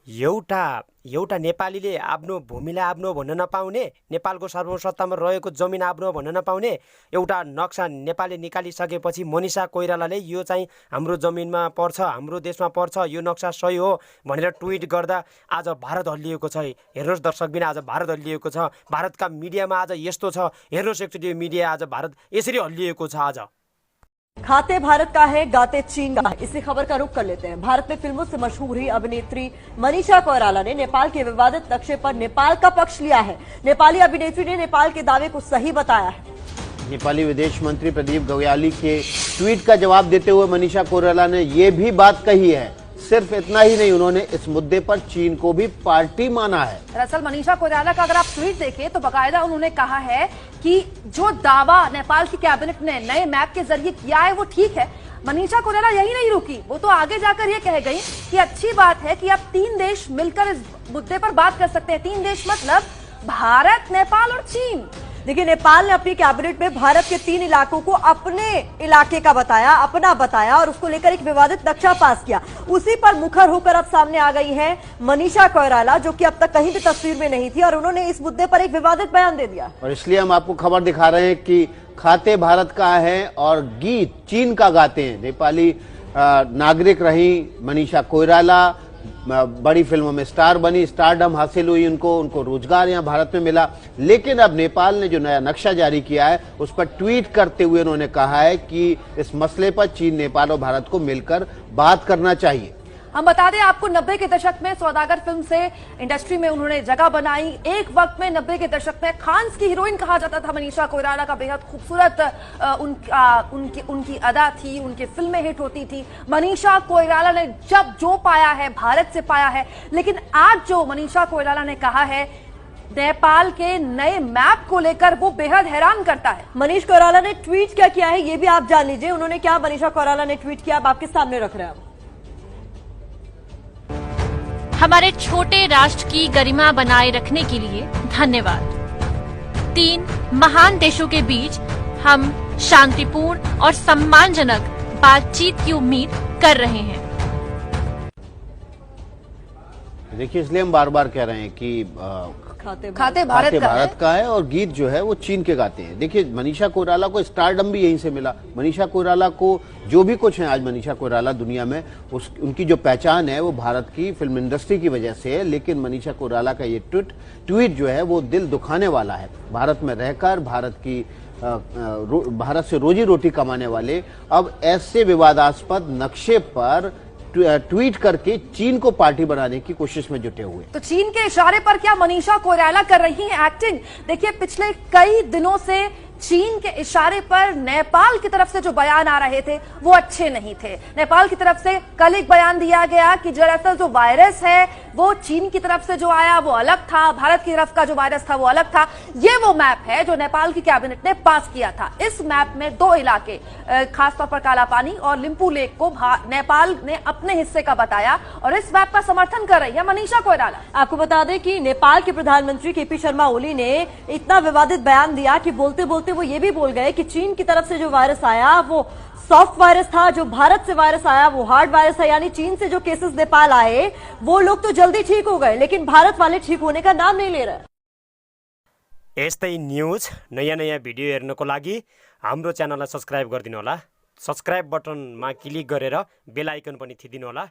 एउटा एउटा नेपालीले आफ्नो भूमिलाई आफ्नो भन्न नपाउने, नेपालको सर्वसत्तामा रहेको जमिन आफ्नो भन्न नपाउने एउटा नक्सा नेपालले निकालिसकेपछि मनिषा कोइरालाले यो चाहिँ हाम्रो जमिनमा पर्छ, हाम्रो देशमा पर्छ, यो नक्सा सही हो भनेर ट्विट गर्दा आज भारत हल्लिएको छ। हेर्नुहोस् दर्शकबिन, आज भारत हल्लिएको छ। भारतका मिडियामा आज यस्तो छ। हेर्नुहोस् एकचोटि मिडिया आज भारत यसरी हल्लिएको छ। आज खाते भारत का है, गाते चीन का है। इसी खबर का रुख कर लेते हैं। भारत में फिल्मों से मशहूर हुई अभिनेत्री मनीषा कोइराला ने नेपाल के विवादित नक्शे पर नेपाल का पक्ष लिया है। नेपाली अभिनेत्री ने नेपाल के दावे को सही बताया है। नेपाली विदेश मंत्री प्रदीप गव्याली के ट्वीट का जवाब देते हुए मनीषा कोइराला ने ये भी बात कही है। सिर्फ इतना ही नहीं, उन्होंने इस मुद्दे पर चीन को भी पार्टी माना है। दरअसल मनीषा कोइराला का अगर आप ट्वीट देखें तो बकायदा उन्होंने कहा है कि जो दावा नेपाल की कैबिनेट ने नए मैप के जरिए किया है वो ठीक है। मनीषा कोइराला यही नहीं रुकी, वो तो आगे जाकर ये कह गई कि अच्छी बात है कि अब 3 देश मिलकर इस मुद्दे पर बात कर सकते हैं। 3 देश मतलब भारत, नेपाल और चीन। देखिए, नेपाल ने अपनी कैबिनेट में भारत के 3 इलाकों को अपने इलाके का बताया, अपना बताया और उसको लेकर एक विवादित नक्शा पास किया। उसी पर मुखर होकर अब सामने आ गई है मनीषा कोइराला, जो कि अब तक कहीं भी तस्वीर में नहीं थी और उन्होंने इस मुद्दे पर एक विवादित बयान दे दिया। और इसलिए हम आपको खबर दिखा रहे हैं कि खाते भारत का है और गीत चीन का गाते हैं। नेपाली नागरिक रही मनीषा कोइराला, बड़ी फिल्मों में स्टार बनी, स्टारडम हासिल हुई उनको रोजगार यहाँ भारत में मिला। लेकिन अब नेपाल ने जो नया नक्शा जारी किया है उस पर ट्वीट करते हुए उन्होंने कहा है कि इस मसले पर चीन, नेपाल और भारत को मिलकर बात करना चाहिए। हम बता दें आपको, 90 के दशक में सौदागर फिल्म से इंडस्ट्री में उन्होंने जगह बनाई। एक वक्त में 90 के दशक में खान्स की हीरोइन कहा जाता था मनीषा कोइराला का। बेहद खूबसूरत उनकी अदा थी, उनकी फिल्में हिट होती थी। मनीषा कोइराला ने जब जो पाया है भारत से पाया है। लेकिन आज जो मनीषा कोइराला ने कहा है नेपाल के नए मैप को लेकर, वो बेहद हैरान करता है। मनीष कोइराला ने ट्वीट क्या किया है ये भी आप जान लीजिए। उन्होंने क्या मनीषा कोइराला ने ट्वीट किया, आप आपके सामने रख रहे हैं। हमारे छोटे राष्ट्र की गरिमा बनाए रखने के लिए धन्यवाद। 3 महान देशों के बीच हम शांतिपूर्ण और सम्मानजनक बातचीत की उम्मीद कर रहे हैं। देखिए, इसलिए हम बार बार कह रहे हैं कि खाते भारत का है और गीत जो है वो चीन के गाते हैं। देखिए, मनीषा कोइराला को स्टारडम भी यहीं से मिला। मनीषा कोइराला को जो भी कुछ है आज मनीषा कोइराला दुनिया में, उनकी जो पहचान है वो भारत की फिल्म इंडस्ट्री की वजह से है। लेकिन मनीषा कोइराला का ये ट्वीट जो है वो दिल दुखाने वाला है। भारत में रहकर भारत से रोजी रोटी कमाने वाले अब ऐसे विवादास्पद नक्शे पर ट्वीट करके चीन को पार्टी बनाने की कोशिश में जुटे हुए। तो चीन के इशारे पर क्या मनीषा कोइराला कर रही हैं एक्टिंग? देखिए, पिछले कई दिनों से चीन के इशारे पर नेपाल की तरफ से जो बयान आ रहे थे वो अच्छे नहीं थे। नेपाल की तरफ से कल एक बयान दिया गया कि दरअसल जो वायरस है वो चीन की तरफ से जो आया वो अलग था, भारत की तरफ का जो वायरस था वो अलग था। ये वो मैप है जो नेपाल की कैबिनेट ने पास किया था। इस मैप में 2 इलाके, खासतौर पर कालापानी और लिम्पू लेक को नेपाल ने अपने हिस्से का बताया और इस मैप का समर्थन कर रही है मनीषा कोइराला। आपको बता दें कि नेपाल के प्रधानमंत्री केपी शर्मा ओली ने इतना विवादित बयान दिया कि बोलते बोलते वो ये भी बोल गए कि चीन की तरफ से जो वायरस आया वो सॉफ्ट वायरस था, जो भारत से वायरस आया वो हार्ड वायरस है। यानी चीन से जो केसेस नेपाल आए वो लोग तो जल्दी ठीक हो गए, लेकिन भारत वाले ठीक होने का नाम नहीं ले रहे। यस्तै न्यूज नयाँ नयाँ भिडियो हेर्नको लागि हाम्रो च्यानललाई सब्स्क्राइब गरिदिनु होला। सब्स्क्राइब बटनमा क्लिक गरेर बेल आइकन पनि थिचिदिनु होला।